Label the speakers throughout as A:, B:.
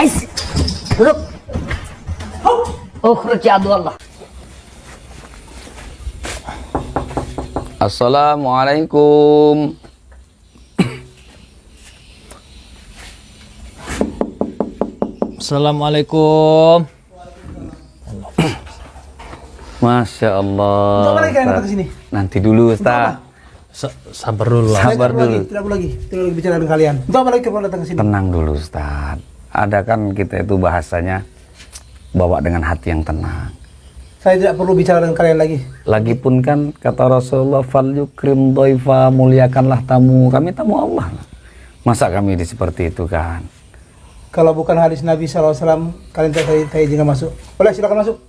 A: Ais, duduk. Ukhruj ya Abdullah.
B: Assalamualaikum.
C: Assalamualaikum.
B: Masya Allah.
D: Untuk apa lagi kalian datang
B: Ustaz.
D: ke sini?
B: Nanti dulu Ustaz.
C: Sabar dulu lah.
B: Sabar dulu.
D: Tidak lagi bicara dengan kalian. Untuk apa lagi kalian datang ke sini?
B: Tenang dulu Ustaz. Ada kan kita itu bahasanya bawa dengan hati yang tenang.
D: Saya tidak perlu bicara dengan kalian lagi.
B: Lagipun kan kata Rasulullah, fal yukrim dhaifa, muliakanlah tamu. Kami tamu Allah. Masa kami seperti itu kan?
D: Kalau bukan hadis Nabi SAW, kalian saya izinkan masuk. Boleh, silakan masuk.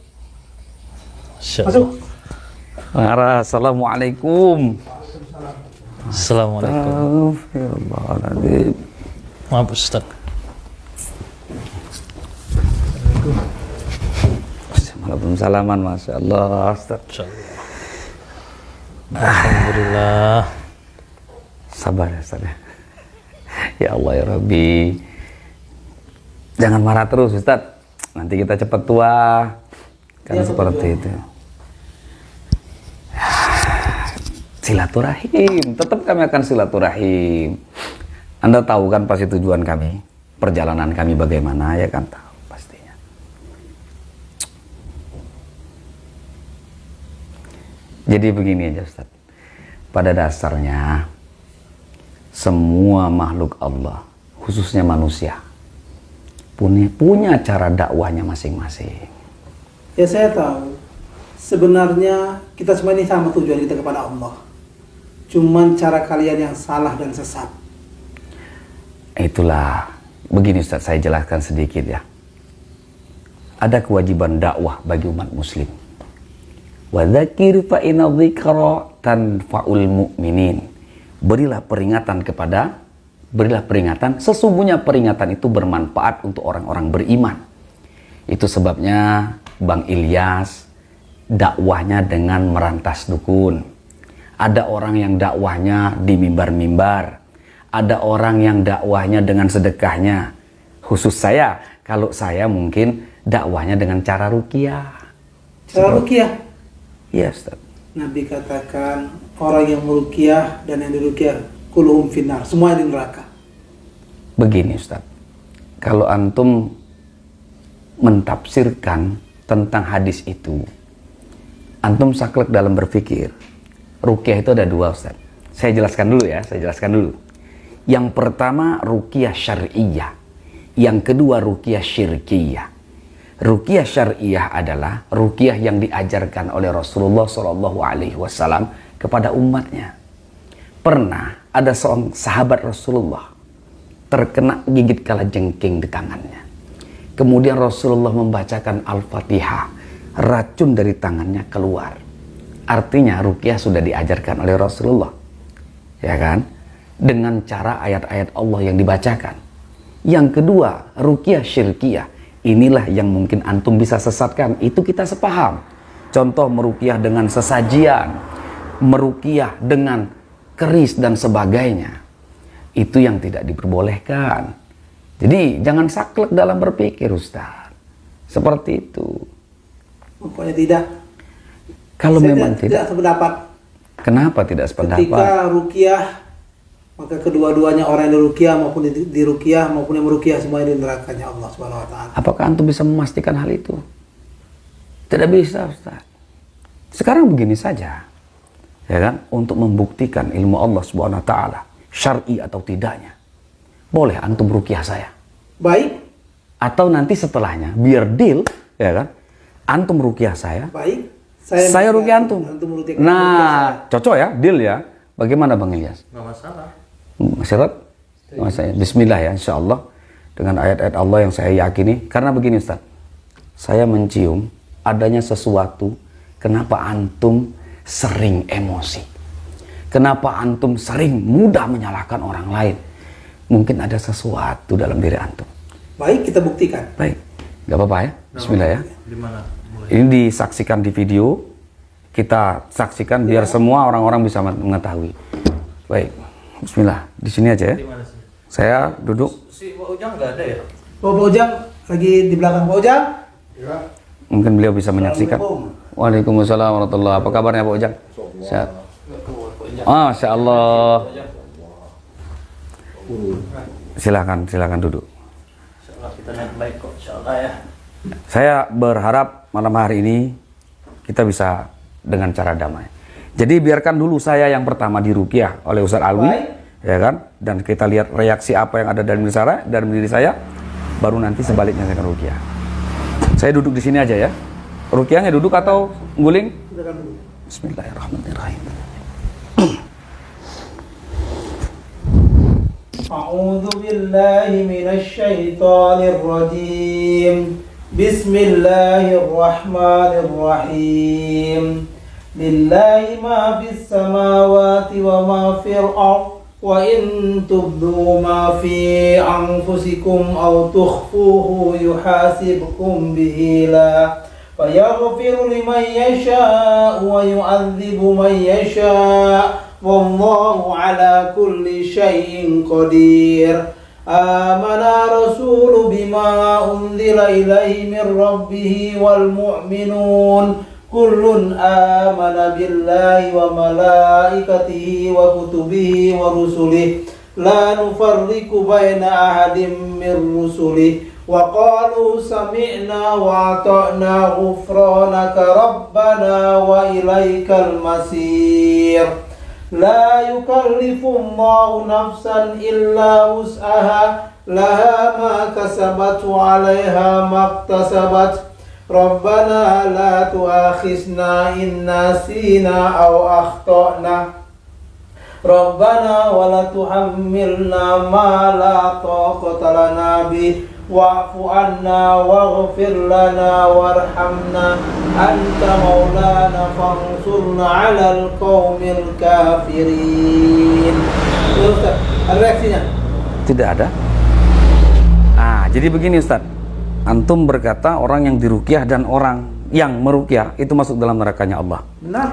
D: Masuk.
B: Assalamualaikum.
C: Assalamualaikum.
B: Astagfirullahaladzim.
C: Maaf Ustaz.
B: Malah belum salaman, Masya Allah.
C: Insyaallah. Alhamdulillah.
B: Sabar ya Ustaz ya. Ya Allah ya Rabbi. Jangan marah terus Ustaz. Nanti kita cepat tua. Kan
D: Ya,
B: seperti itu. Silaturahim. Tetap kami akan silaturahim. Anda tahu kan pasti tujuan kami. Perjalanan kami bagaimana, ya kan tahu pastinya. Jadi begini aja Ustaz. Pada dasarnya semua makhluk Allah, khususnya manusia, punya cara dakwahnya masing-masing.
D: Ya saya tahu. Sebenarnya kita semua ini sama tujuan kita kepada Allah. Cuman cara kalian yang salah dan sesat.
B: Itulah, begini Ustaz, saya jelaskan sedikit ya. Ada kewajiban dakwah bagi umat muslim. Wa dzakir fa inna dzikra tanfa'ul mu'minin. Berilah peringatan, sesungguhnya peringatan itu bermanfaat untuk orang-orang beriman. Itu sebabnya Bang Ilyas dakwahnya dengan merantas dukun. Ada orang yang dakwahnya di mimbar-mimbar. Ada orang yang dakwahnya dengan sedekahnya. Khusus saya, kalau saya mungkin dakwahnya dengan cara ruqyah.
D: Cara ruqyah.
B: Iya Ustaz.
D: Nabi katakan orang yang meruqyah dan yang diruqyah kulluhum finnar, semua di neraka.
B: Begini Ustaz. Kalau antum mentafsirkan tentang hadis itu, antum saklek dalam berpikir. Ruqyah itu ada dua Ustaz. Saya jelaskan dulu ya, Yang pertama ruqyah syar'iyyah. Yang kedua ruqyah syirkiyah. Ruqyah syar'iyyah adalah ruqyah yang diajarkan oleh Rasulullah SAW kepada umatnya. Pernah ada seorang sahabat Rasulullah terkena gigit kalajengking di tangannya. Kemudian Rasulullah membacakan Al-Fatihah, racun dari tangannya keluar. Artinya ruqyah sudah diajarkan oleh Rasulullah, ya kan? Dengan cara ayat-ayat Allah yang dibacakan. Yang kedua, ruqyah syirkiyah. Inilah yang mungkin antum bisa sesatkan. Itu kita sepaham. Contoh meruqyah dengan sesajian, meruqyah dengan keris dan sebagainya. Itu yang tidak diperbolehkan. Jadi jangan saklek dalam berpikir Ustaz. Seperti itu.
D: Pokoknya tidak.
B: Kalau
D: Saya
B: memang tidak
D: sependapat.
B: Kenapa tidak sependapat?
D: Ketika ruqyah, maka kedua-duanya orang yang diruqyah maupun diruqyah maupun yang meruqyah semuanya di nerakanya Allah Subhanahu wa taala.
B: Apakah antum bisa memastikan hal itu? Tidak bisa Ustaz. Sekarang begini saja. Ya kan? Untuk membuktikan ilmu Allah Subhanahu wa taala, syar'i atau tidaknya. Boleh antum ruqyah saya.
D: Baik.
B: Atau nanti setelahnya biar deal, ya kan? Antum ruqyah saya.
D: Baik.
B: Saya ruqyah antum.
D: meruqyah
B: Nah, cocok ya, deal ya. Bagaimana Bang Ilyas?
C: Nggak masalah.
B: Syarat? Bismillah ya, insya Allah. Dengan ayat-ayat Allah yang saya yakini. Karena begini Ustaz, saya mencium adanya sesuatu. Kenapa antum sering emosi? Kenapa antum sering mudah menyalahkan orang lain? Mungkin ada sesuatu dalam diri antum.
D: Baik, kita buktikan.
B: Baik, nggak apa-apa ya. Bismillah ya.
C: Di mana?
B: Ini disaksikan di video. Kita saksikan biar semua orang-orang bisa mengetahui. Baik, Bismillah. Di sini aja ya.
C: Di mana sih?
B: Saya duduk.
C: Si Ujang nggak ada ya?
D: Pak Ujang lagi di belakang Pak Ujang.
B: Mungkin beliau bisa menyaksikan. Waalaikumsalam warahmatullahi. Apa kabarnya Pak Ujang? Sehat. Masya Allah. Silakan duduk.
C: Insyaallah kita naik baik kok, insyaallah ya.
B: Saya berharap malam hari ini kita bisa dengan cara damai. Jadi biarkan dulu saya yang pertama diruqyah oleh Ustaz Alwi, ya kan? Dan kita lihat reaksi apa yang ada dalam diri saya, baru nanti sebaliknya saya akan ruqyah. Saya duduk di sini aja ya. Ruqyahnya duduk atau guling? Bismillahirrahmanirrahim.
D: A'udzu billahi minasy syaithanir rajim. Bismillahirrahmanirrahim. Lillahi ma fis samawati wa ma fil ardh wa in tubdu ma fi anfusikum aw tukhfuhu yuhasibkum bihi la fayaghfiru liman yasha wa yu'adzibu man yasha wallahu ala kulli syai'in qadir. Amana rasulu bima unzila ilaihi min rabbih wal mu'minun kullun amana billahi wa malaikatihi wa kutubihi wa rusulihi la nufarriqu baina ahadin min rusulihi wa qalu sami'na wa ata'na ghufranaka rabbana wa ilaikal masir. La yukallifu Allahu nafsan illa wus'aha laha ma kasabat wa 'alaiha ma iktasabat. Rabbana la tu'akhizna in nasina aw akhtana. Rabbana wa la tuhammilna ma la taqata lana bih wa'fu anna waghfir lana warhamna anta maulana fansurna 'alal qaumil kafirin. Ustaz, ada reaksinya?
B: Tidak ada. Jadi begini Ustaz. Antum berkata orang yang diruqyah dan orang yang meruqyah itu masuk dalam nerakanya Allah.
D: Benar.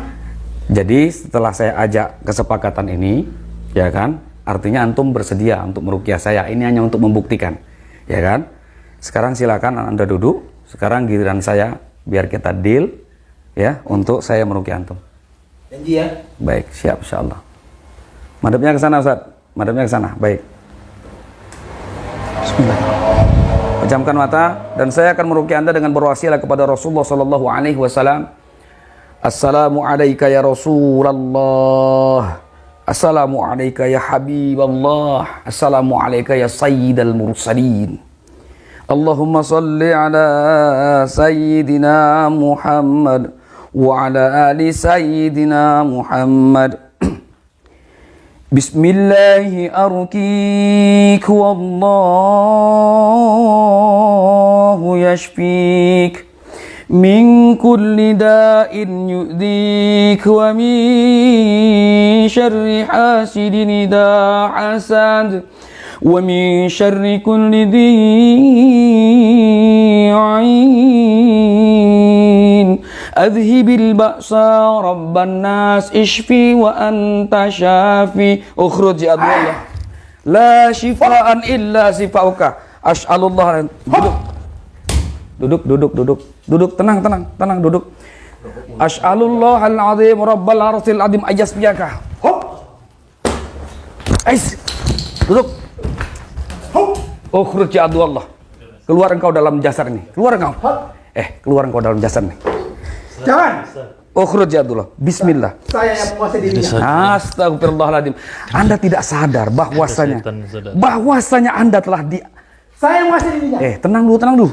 B: Jadi setelah saya ajak kesepakatan ini, ya kan? Artinya antum bersedia untuk meruqyah saya. Ini hanya untuk membuktikan, ya kan? Sekarang silakan Anda duduk. Sekarang giliran saya, biar kita deal, ya, untuk saya meruqyah antum.
D: Janji ya?
B: Baik, siap insyaallah. Madhabnya ke sana Ustaz. Madhabnya ke sana. Baik. Bismillah. Pejamkan mata dan saya akan meruqyah Anda dengan berwasilah kepada Rasulullah sallallahu alaihi wasallam. Assalamu alayka ya Rasulullah. Assalamu alayka ya Habiballah. Assalamu alayka ya Sayyidal Mursalin. Allahumma salli ala Sayyidina Muhammad wa ala ali Sayyidina Muhammad. Bismillahi arqik wallahu yashfik min kulli da'in yu'dik wa min syarri hasidin idha hasad wa min syarri kulli dhi'in adhibil ba'sa rabban nas ishfi wa anta syafi ukhruj ya Allah la shifaan illa shifauka as'alullah. Duduk, tenang, duduk. As'alullah al-azim rabbal arsil azim ayasmiyaka. Hop. Duduk. Hop. Ukhruj ya Allah. Keluar engkau dalam jasad ini. Keluar dalam jasad ini.
D: Jangan.
B: Ukhruj ya Allah. Bismillah.
D: Saya yang menguasai dirinya.
B: Astagfirullahaladzim. Anda tidak sadar bahwasanya Anda telah
D: Saya yang menguasai dirinya.
B: Tenang dulu.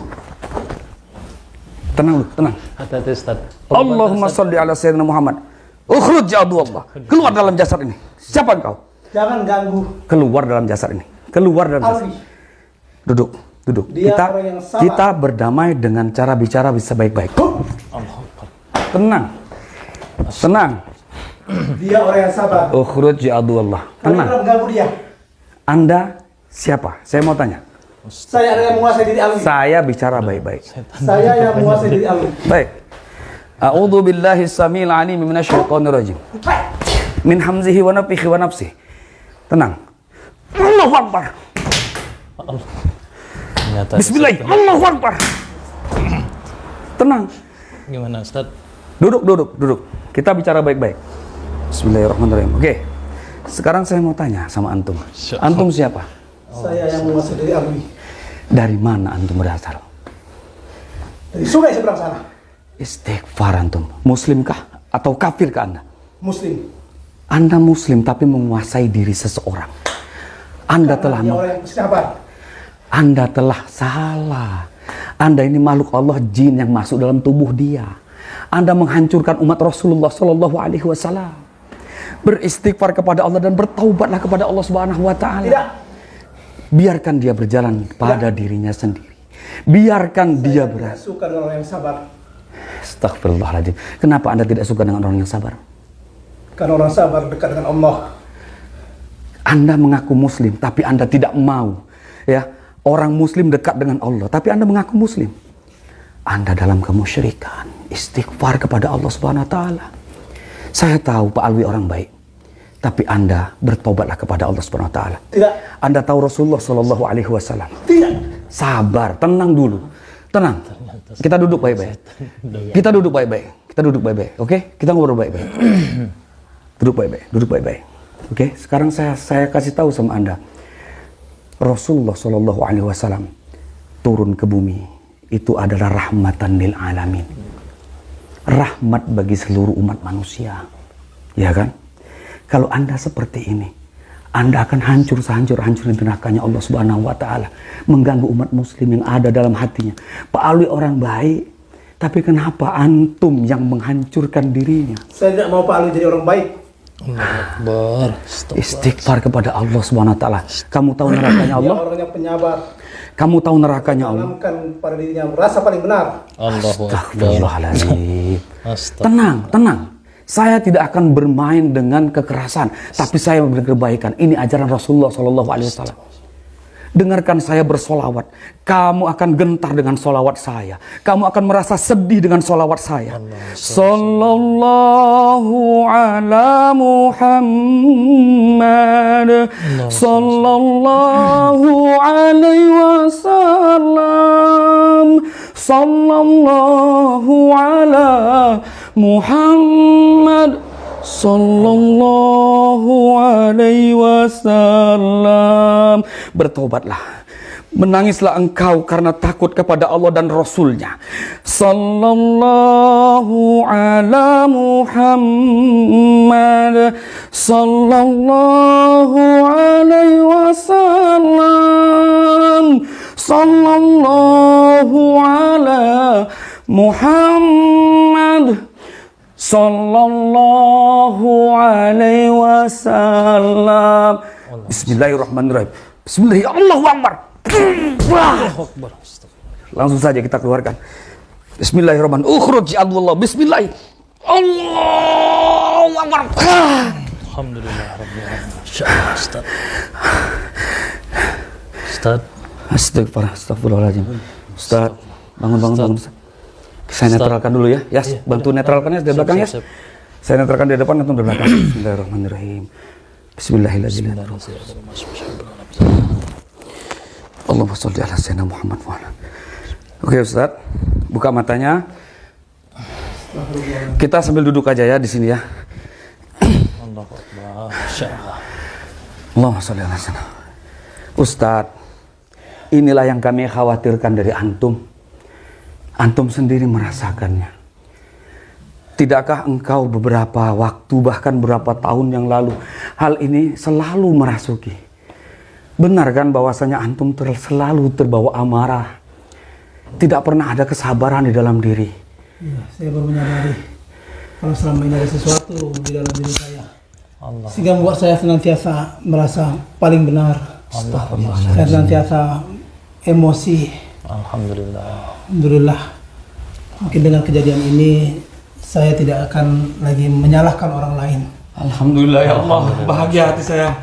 C: Hati-hati Ustaz.
B: Allahumma salli ala Sayyidina Muhammad. Ukhruj ya Allah. Keluar dalam jasad ini. Siapa engkau?
D: Jangan ganggu.
B: Keluar dalam jasad ini. Duduk. Kita berdamai dengan cara bicara bisa baik-baik. Tenang.
D: Dia orang yang sabar.
B: Ukhruj ya Allah. Tenang.
D: Kalian mengganggu dia.
B: Anda siapa? Saya mau tanya.
D: Saya yang menguasai diri Alwi.
B: Saya bicara baik-baik.
D: Saya yang menguasai diri Alwi.
B: Baik. A'udzu billahi samil alim minasyaitonir rajim. Min hamzihi wa nafthihi wa nafsihi. Tenang. Allahu Akbar.
C: Ternyata
B: Bismillah, Allahu Akbar. Tenang.
C: Gimana Ustaz?
B: Duduk. Kita bicara baik-baik. Bismillahirrahmanirrahim. Oke. Sekarang saya mau tanya sama antum. Antum siapa?
D: Saya yang menguasai dari Alwi.
B: Dari mana antum berasal?
D: Dari sungai seberang sana.
B: Istighfar antum. Muslimkah atau kafirkah Anda?
D: Muslim.
B: Anda muslim tapi menguasai diri seseorang. Anda telah
D: orang yang bersabar.
B: Anda telah salah. Anda ini makhluk Allah, jin yang masuk dalam tubuh dia. Anda menghancurkan umat Rasulullah Shallallahu Alaihi Wasallam. Beristighfar kepada Allah dan bertaubatlah kepada Allah Subhanahu Wa Taala.
D: Tidak.
B: Biarkan dia berjalan pada dirinya sendiri. Biarkan dia
D: Tidak suka dengan orang yang sabar.
B: Astagfirullahaladzim. Kenapa Anda tidak suka dengan orang yang sabar?
D: Karena orang sabar dekat dengan Allah.
B: Anda mengaku muslim tapi Anda tidak mau, ya, orang muslim dekat dengan Allah tapi Anda mengaku muslim. Anda dalam kemusyrikan. Istighfar kepada Allah Subhanahu Wa Taala. Saya tahu Pak Alwi orang baik, tapi Anda bertobatlah kepada Allah Subhanahu Wa Taala.
D: Tidak.
B: Anda tahu Rasulullah Shallallahu Alaihi Wasallam.
D: Tidak.
B: Sabar, tenang dulu, tenang. Kita duduk baik-baik. Kita duduk baik-baik. Oke? Kita ngobrol baik-baik. Duduk baik-baik. Oke? Sekarang saya kasih tahu sama Anda. Rasulullah Shallallahu Alaihi Wasallam turun ke bumi itu adalah rahmatan lil alamin. Rahmat bagi seluruh umat manusia. Ya kan? Kalau Anda seperti ini, Anda akan hancur sehancur-hancur nerakanya Allah Subhanahu Wa Taala, mengganggu umat muslim yang ada dalam hatinya. Pak Alwi orang baik, tapi kenapa antum yang menghancurkan dirinya?
D: Saya tidak mau Pak Alwi jadi orang baik.
C: Akbar.
B: Istighfar kepada Allah Subhanahu Wa Taala. Kamu tahu nerakanya Allah?
D: Dia orang yang penyabar.
B: Kamu tahu nerakanya Allah?
D: Tanamkan pada dirinya rasa paling benar.
C: Allahu Akbar.
B: Astagfirullahaladzim.
C: Astagfirullah.
B: Tenang. Saya tidak akan bermain dengan kekerasan, tapi saya memberi kebaikan. Ini ajaran Rasulullah Shallallahu Alaihi Wasallam. Dengarkan saya bersolawat. Kamu akan gentar dengan solawat saya. Kamu akan merasa sedih dengan solawat saya. Sallallahu ala Muhammad. Sallallahu alaihi wasallam. Sallallahu ala Muhammad sallallahu alaihi wasallam. Bertobatlah. Menangislah engkau karena takut kepada Allah dan Rasulnya. Sallallahu ala Muhammad sallallahu alaihi wasallam. Sallallahu ala Muhammad sallallahu alaihi wasallam. Bismillahirrahmanirrahim. Bismillahirrahmanirrahim. Allahu Akbar. Langsung saja kita keluarkan. Bismillahirrahmanirrahim. Ukhruj ya Allah. Bismillah. Allahu Akbar.
C: Alhamdulillah rabbil alamin. Insyaallah Ustaz. Ustaz.
B: Astagfirullahaladzim. Ustaz, bangun. Saya netralkan dulu ya. Yas, bantu netralkannya di belakang ya. Saya netralkan di depan, atau di belakang. Bismillahirrahmanirrahim. Bismillahirrahmanirrahim. Allahumma sholli ala sayyidina Muhammad wa ala. Oke Ustaz, buka matanya. Kita sambil duduk aja ya di sini ya.
C: Allahu Akbar. Insyaallah.
B: Allahumma sholli ala sayyidina. Ustaz, inilah yang kami khawatirkan dari antum. Antum sendiri merasakannya. Tidakkah engkau beberapa waktu, bahkan beberapa tahun yang lalu, hal ini selalu merasuki? Benar kan bahwasanya antum selalu terbawa amarah? Tidak pernah ada kesabaran di dalam diri.
D: Iya, saya baru menyadari kalau selama ini ada sesuatu di dalam diri saya.
C: Allah.
D: Sehingga membuat saya senantiasa merasa paling benar. Saya senantiasa emosi.
C: Alhamdulillah.
D: Alhamdulillah. Mungkin dengan kejadian ini saya tidak akan lagi menyalahkan orang lain.
B: Alhamdulillah ya Allah, bahagia hati saya.